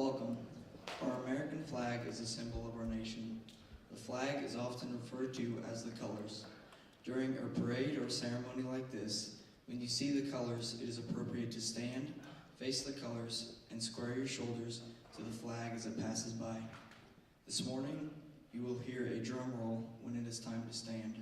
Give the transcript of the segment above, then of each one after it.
Welcome. Our American flag is a symbol of our nation. The flag is often referred to as the colors. During a parade or ceremony like this, when you see the colors, it is appropriate to stand, face the colors, and square your shoulders to the flag as it passes by. This morning, you will hear a drum roll when it is time to stand.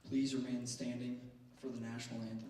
Please remain standing for the national anthem.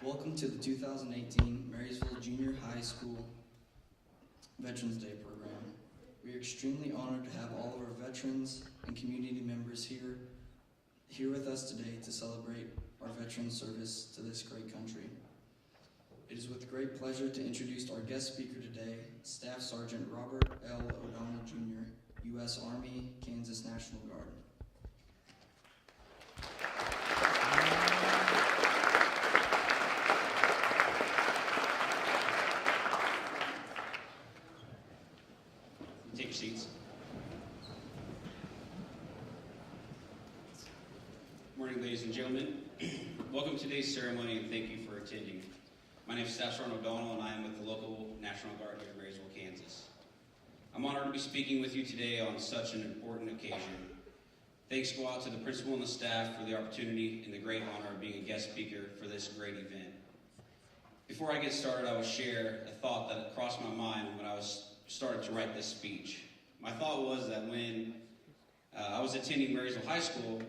Welcome to the 2018 Marysville Junior High School Veterans Day program. We are extremely honored to have all of our veterans and community members here with us today to celebrate our veteran service to this great country. It is with great pleasure to introduce our guest speaker today, Staff Sergeant Robert L. O'Donnell, Jr., U.S. Army, Kansas National Guard. Take your seats. Morning, ladies and gentlemen. Welcome to today's ceremony, and thank you for attending. My name is Staff Sergeant O'Donnell, and I am with the local National Guard here in Marysville, Kansas. I'm honored to be speaking with you today on such an important occasion. Thanks go out to the principal and the staff for the opportunity and the great honor of being a guest speaker for this great event. Before I get started, I will share a thought that crossed my mind when I started to write this speech. My thought was that when I was attending Marysville High School,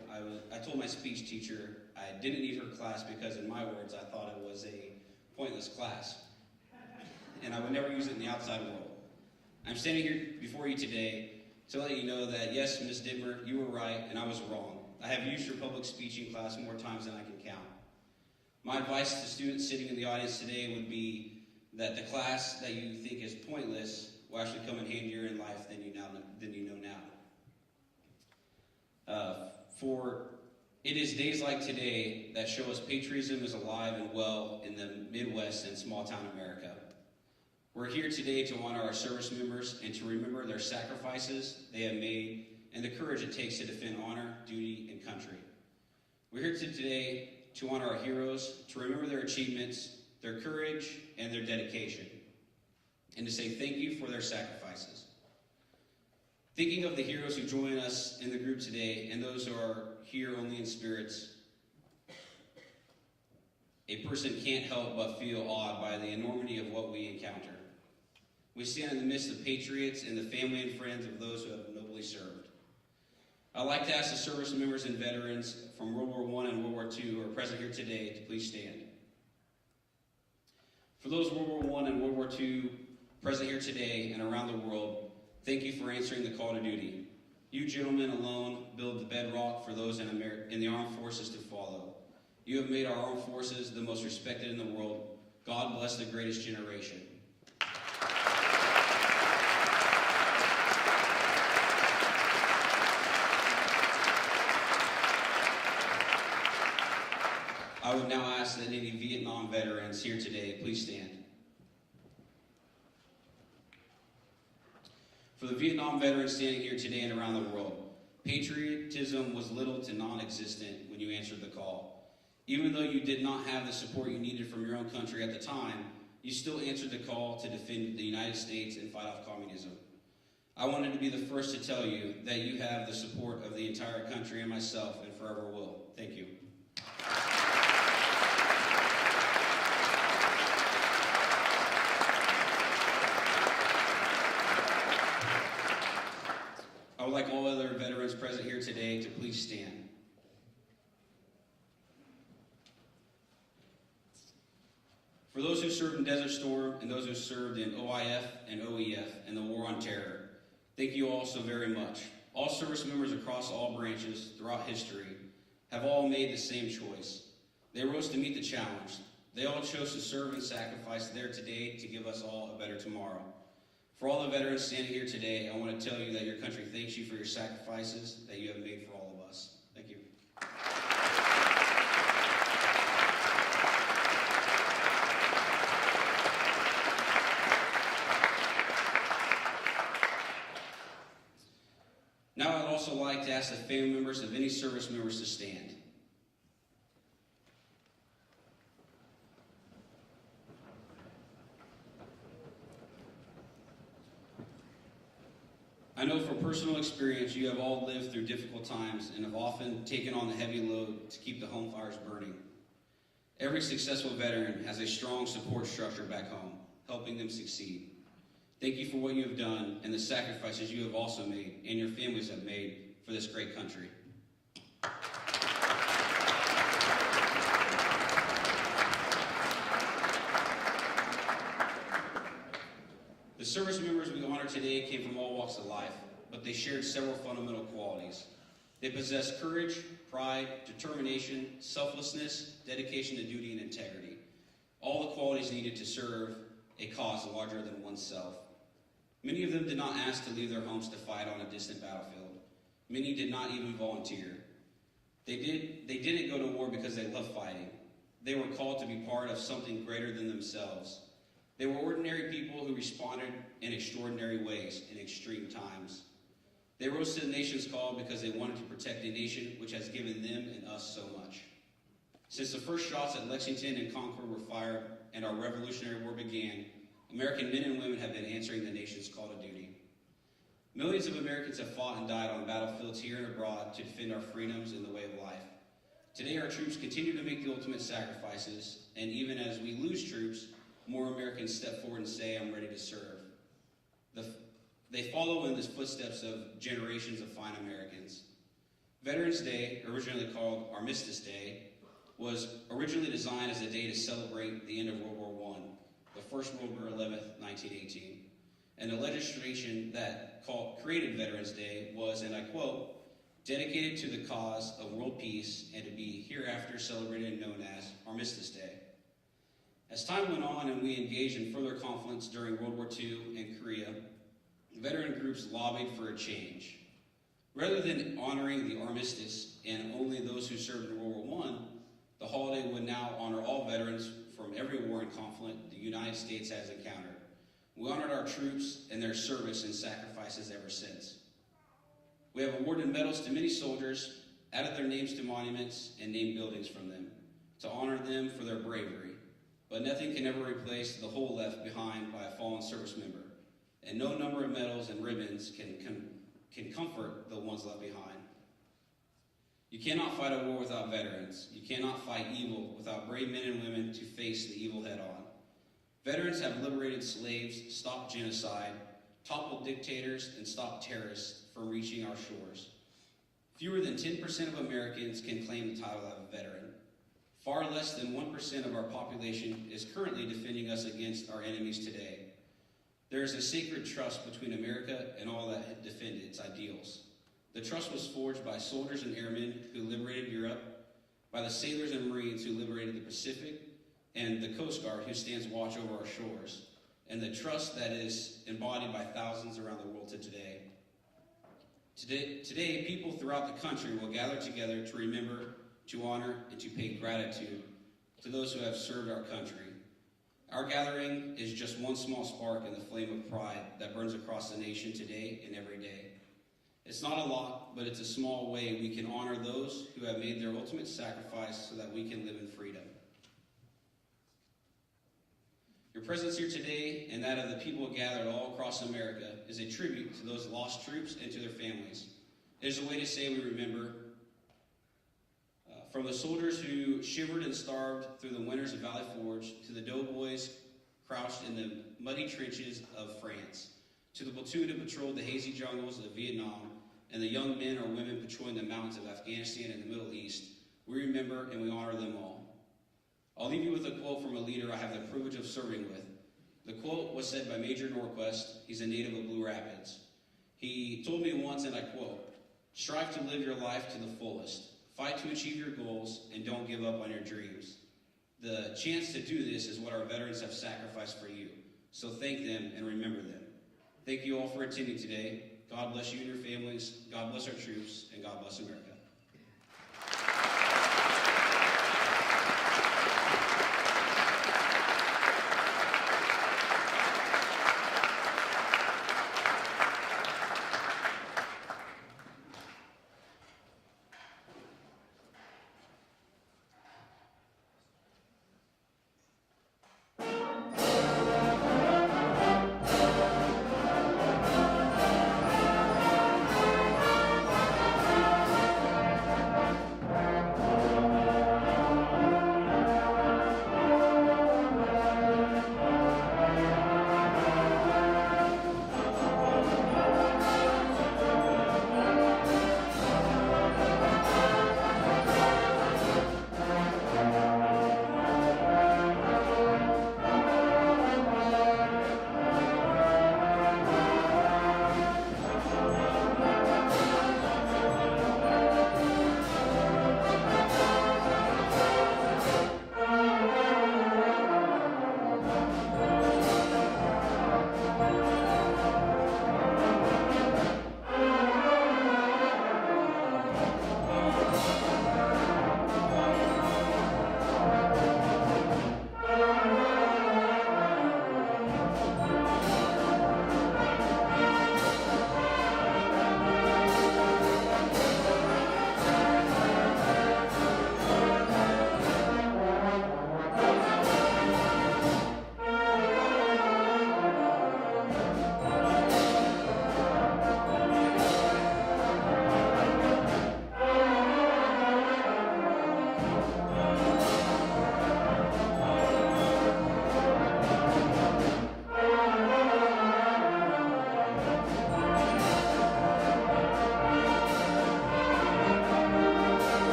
I told my speech teacher I didn't need her class because, in my words, I thought it was a pointless class, and I would never use it in the outside world. I'm standing here before you today to let you know that, yes, Ms. Dittmer, you were right, and I was wrong. I have used your public speaking class more times than I can count. My advice to students sitting in the audience today would be that the class that you think is pointless will actually come in handier in life than you know now. For it is days like today that show us patriotism is alive and well in the Midwest and small town America. We're here today to honor our service members and to remember their sacrifices they have made and the courage it takes to defend honor, duty, and country. We're here today to honor our heroes, to remember their achievements, their courage, and their dedication, and to say thank you for their sacrifices. Thinking of the heroes who join us in the group today and those who are here only in spirits, a person can't help but feel awed by the enormity of what we encounter. We stand in the midst of patriots and the family and friends of those who have nobly served. I'd like to ask the service members and veterans from World War I and World War II who are present here today to please stand. For those World War I and World War II present here today and around the world, thank you for answering the call to duty. You gentlemen alone build the bedrock for those in the armed forces to follow. You have made our armed forces the most respected in the world. God bless the greatest generation. I would now ask that any Vietnam veterans here today please stand. For the Vietnam veterans standing here today and around the world, patriotism was little to non-existent when you answered the call. Even though you did not have the support you needed from your own country at the time, you still answered the call to defend the United States and fight off communism. I wanted to be the first to tell you that you have the support of the entire country and myself and forever will. Thank you. I would like all other veterans present here today to please stand. For those who served in Desert Storm and those who served in OIF and OEF and the War on Terror, thank you all so very much. All service members across all branches throughout history have all made the same choice. They rose to meet the challenge. They all chose to serve and sacrifice there today to give us all a better tomorrow. For all the veterans standing here today, I want to tell you that your country thanks you for your sacrifices that you have made for all of us. Thank you. Now I'd also like to ask the family members of any service members to stand. I know from personal experience you have all lived through difficult times and have often taken on the heavy load to keep the home fires burning. Every successful veteran has a strong support structure back home, helping them succeed. Thank you for what you have done and the sacrifices you have also made and your families have made for this great country. walks of life, but they shared several fundamental qualities. They possessed courage, pride, determination, selflessness, dedication to duty, and integrity. All the qualities needed to serve a cause larger than oneself. Many of them did not ask to leave their homes to fight on a distant battlefield. Many did not even volunteer. They didn't go to war because they loved fighting. They were called to be part of something greater than themselves. They were ordinary people who responded in extraordinary ways in extreme times. They rose to the nation's call because they wanted to protect a nation which has given them and us so much. Since the first shots at Lexington and Concord were fired and our Revolutionary War began, American men and women have been answering the nation's call to duty. Millions of Americans have fought and died on battlefields here and abroad to defend our freedoms and the way of life. Today, our troops continue to make the ultimate sacrifices, and even as we lose troops, more Americans step forward and say, "I'm ready to serve." They follow in the footsteps of generations of fine Americans. Veterans Day, originally called Armistice Day, was originally designed as a day to celebrate the end of World War I, the first World War 11th, 1918. And the legislation that created Veterans Day was, and I quote, "dedicated to the cause of world peace and to be hereafter celebrated and known as Armistice Day." As time went on and we engaged in further conflicts during World War II and Korea, veteran groups lobbied for a change. Rather than honoring the armistice and only those who served in World War I, the holiday would now honor all veterans from every war and conflict the United States has encountered. We honored our troops and their service and sacrifices ever since. We have awarded medals to many soldiers, added their names to monuments, and named buildings from them to honor them for their bravery. But nothing can ever replace the hole left behind by a fallen service member, and no number of medals and ribbons can comfort the ones left behind. You cannot fight a war without veterans. You cannot fight evil without brave men and women to face the evil head on. Veterans have liberated slaves, stopped genocide, toppled dictators, and stopped terrorists from reaching our shores. Fewer than 10% of Americans can claim the title of a veteran. Far less than 1% of our population is currently defending us against our enemies today. There is a sacred trust between America and all that defend its ideals. The trust was forged by soldiers and airmen who liberated Europe, by the sailors and Marines who liberated the Pacific, and the Coast Guard who stands watch over our shores, and the trust that is embodied by thousands around the world today. Today, people throughout the country will gather together to remember, to honor, and to pay gratitude to those who have served our country. Our gathering is just one small spark in the flame of pride that burns across the nation today and every day. It's not a lot, but it's a small way we can honor those who have made their ultimate sacrifice so that we can live in freedom. Your presence here today and that of the people gathered all across America is a tribute to those lost troops and to their families. It is a way to say we remember. From the soldiers who shivered and starved through the winters of Valley Forge, to the doughboys crouched in the muddy trenches of France, to the platoon who patrolled the hazy jungles of Vietnam, and the young men or women patrolling the mountains of Afghanistan and the Middle East, we remember and we honor them all. I'll leave you with a quote from a leader I have the privilege of serving with. The quote was said by Major Norquist. He's a native of Blue Rapids. He told me once, and I quote, "Strive to live your life to the fullest. Fight to achieve your goals, and don't give up on your dreams. The chance to do this is what our veterans have sacrificed for you. So thank them and remember them." Thank you all for attending today. God bless you and your families. God bless our troops, and God bless America.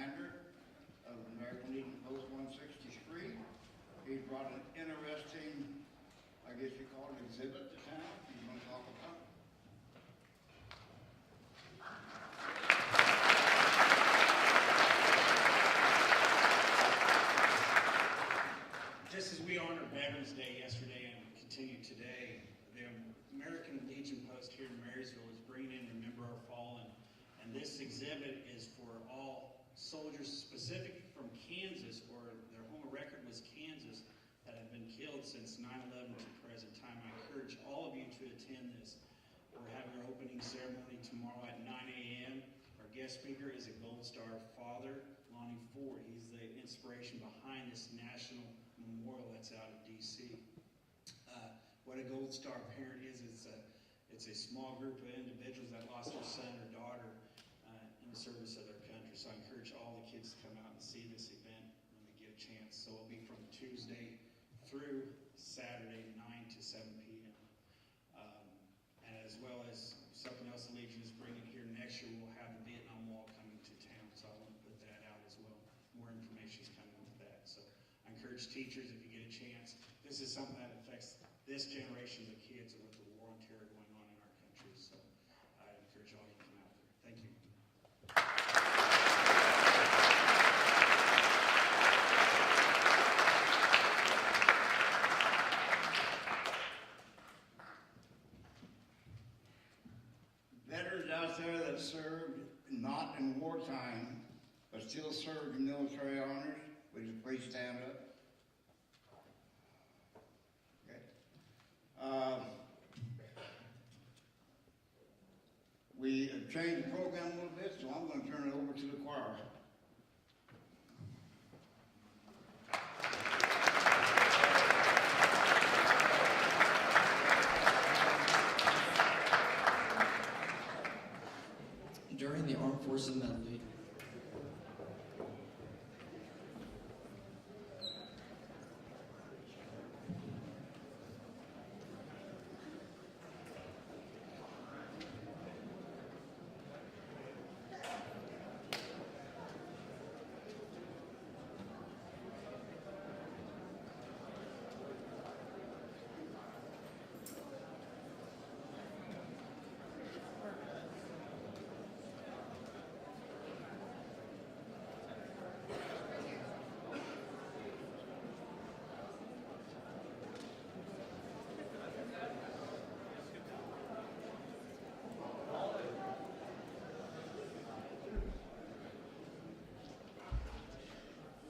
commander of American Legion Post 163. He brought an interesting, I guess you call it, exhibit to town. He's going to talk about it. Just as we honored Veterans Day yesterday and continue today, the American Legion Post here in Marysville is bringing in Remember Our Fallen. And this exhibit is for all soldiers specific from Kansas, or their home of record was Kansas, that have been killed since 9/11 to present time. I encourage all of you to attend this. We're having our opening ceremony tomorrow at 9 a.m. Our guest speaker is a Gold Star father, Lonnie Ford. He's the inspiration behind this national memorial that's out of D.C. What a Gold Star parent is, it's a small group of individuals that lost their son or daughter in the service of their country. So I encourage all the kids to come out and see this event when they get a chance. So it'll be from Tuesday through Saturday, 9 to 7 p.m. And as well as something else the Legion is bringing here next year, we'll have the Vietnam Wall coming to town. So I want to put that out as well. More information is coming with that. So I encourage teachers, if you get a chance, this is something that affects this generation of kids with the war on terror going on in our country. So I encourage all you to come out there. Thank you. Veterans out there that served not in wartime, but still served in military honors, would you please stand up? Okay. We have changed the program a little bit, so I'm going to turn it over to the choir. During the Armed Forces Medley,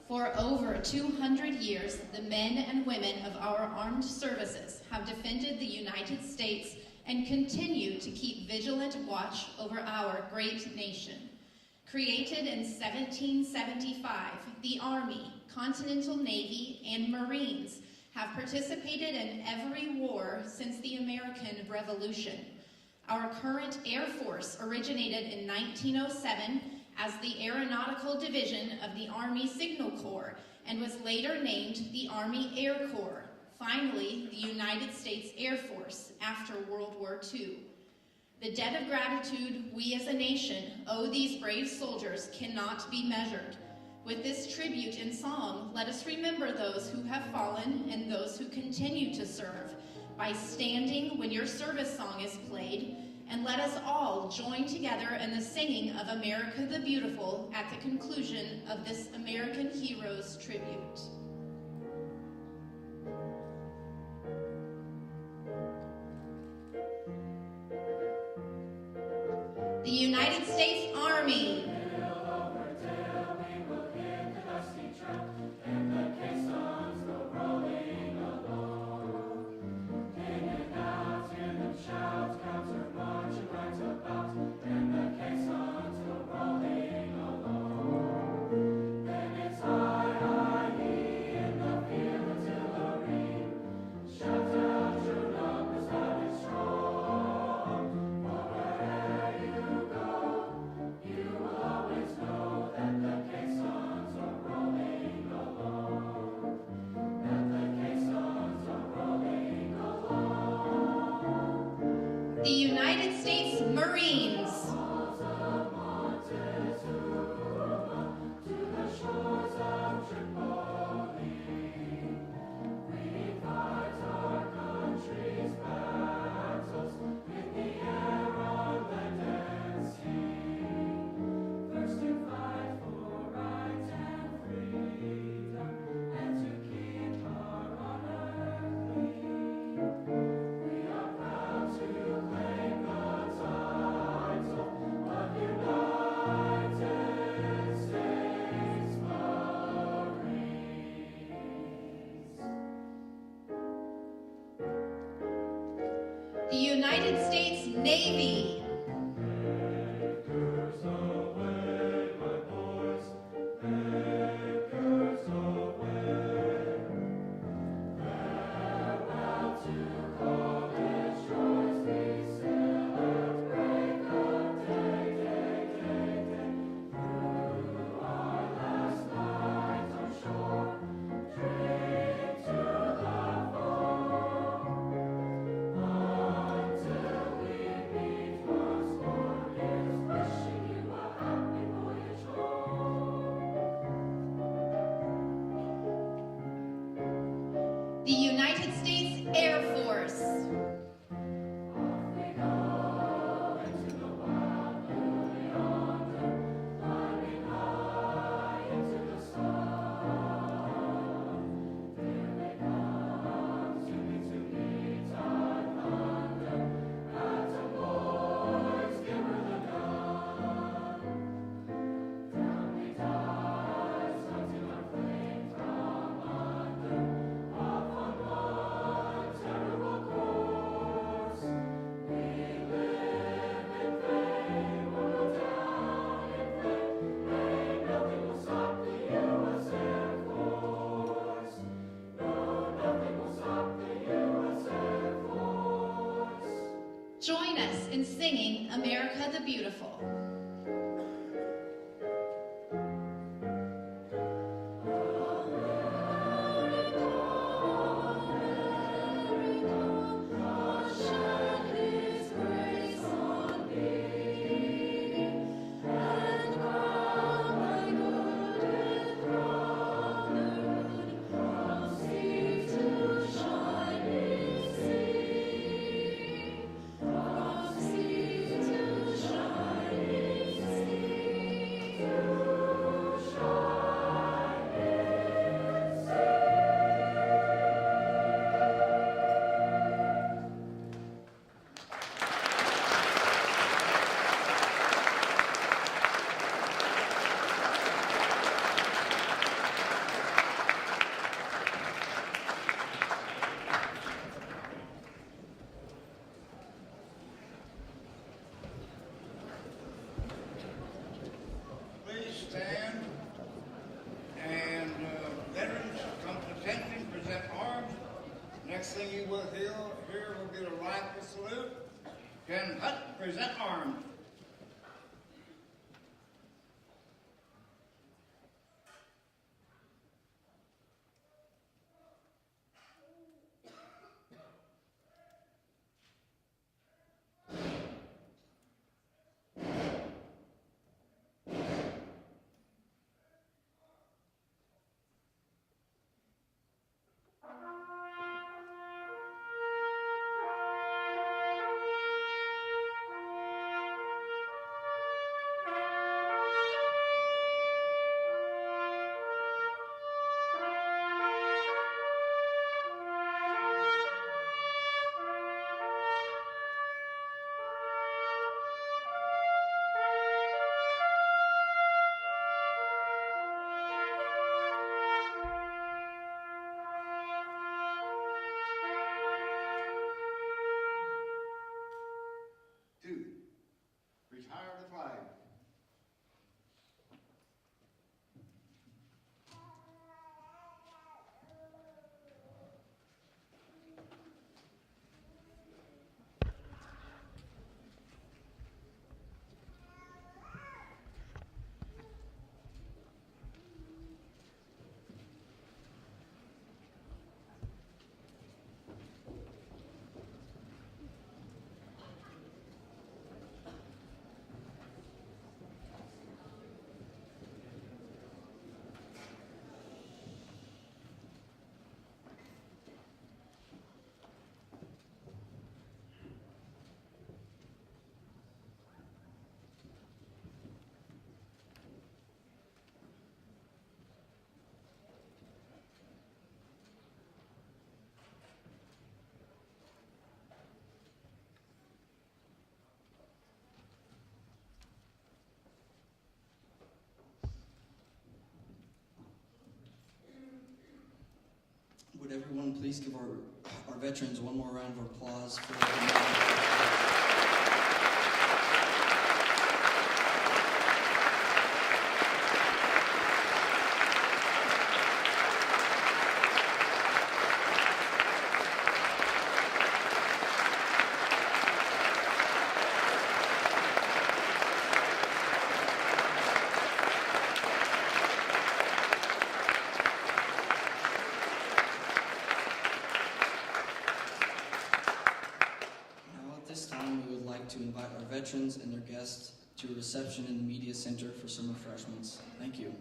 For over 200 years, the men and women of our armed services have defended the United States and continue to keep vigilant watch over our great nation. Created in 1775, the Army, Continental Navy, and Marines have participated in every war since the American Revolution. Our current Air Force originated in 1907 as the Aeronautical Division of the Army Signal Corps and was later named the Army Air Corps, finally the United States Air Force after World War II. The debt of gratitude we as a nation owe these brave soldiers cannot be measured. With this tribute in song, let us remember those who have fallen and those who continue to serve by standing when your service song is played, and let us all join together in the singing of America the Beautiful at the conclusion of this American Heroes tribute. The United States Army. Then it's I, in the field artillery. The United States Navy. The United States Air Force. Join us in singing America the Beautiful. Please stand. And veterans, come to attention, present arms. Next thing you will hear will be the rifle salute. Ken Hutt, present arms. Two, retire the flag. Would everyone please give our veterans one more round of applause for to invite our veterans and their guests to a reception in the Media Center for some refreshments. Thank you.